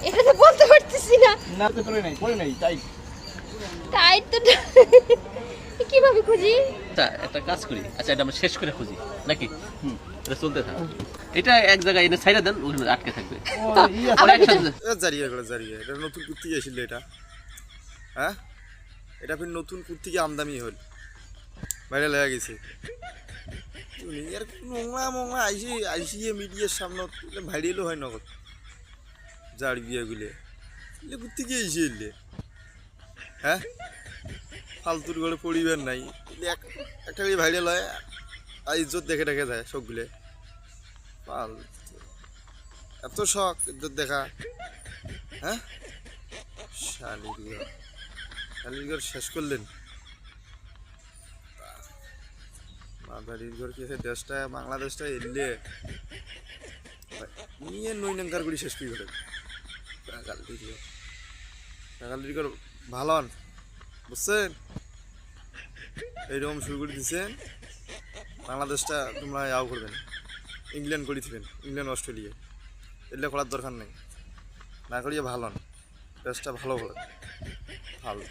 এটা তো বলতে পারতেছি না। না তো পরে নাই তাই তাই তো কিভাবে খুঁজি? আচ্ছা একটা কাজ করি, আচ্ছা এটা আমরা শেষ করে খুঁজি নাকি? এটা চলতে থাক, এটা এক জায়গায় এনে ছাইড়া দেন, ওখানে আটকে থাকবে। আবার জারিয়ে এটা নতুন কুর্তি আসছিল এটা, হ্যাঁ এটা ফির নতুন কুর্তি আমদামি হল বাইরে লেগে গেছে। আর নোংরা মোংরা আইসি মিডিয়ার সামনে ভাইরালও হয় নগদ জারি বিয়েগুলো কুর্তি কি আইসি এলে, হ্যাঁ ফালতুর ঘরে পরিবার নাই, একটা ভাইরাল হয় আর ইজ্জত দেখে দেখে যায় সবগুলো। এত শখ ইজ্জত দেখা, হ্যাঁ শালির ঘর শেষ করলেন। মাদারির ঘর কি আছে দেশটা বাংলাদেশটা এলে নিয়ে নৈনঙ্কার করি শেষ করি করে টাকালির ঘর ভালো বুঝছেন, এইরকম শুরু করে দিচ্ছেন। বাংলাদেশটা তোমরা ইয়াও করবেন, ইংল্যান্ড করে দিবেন, ইংল্যান্ড অস্ট্রেলিয়া এগুলো করার দরকার নেই, না করিয়ে ভালো দেশটা ভালো করে ভালো।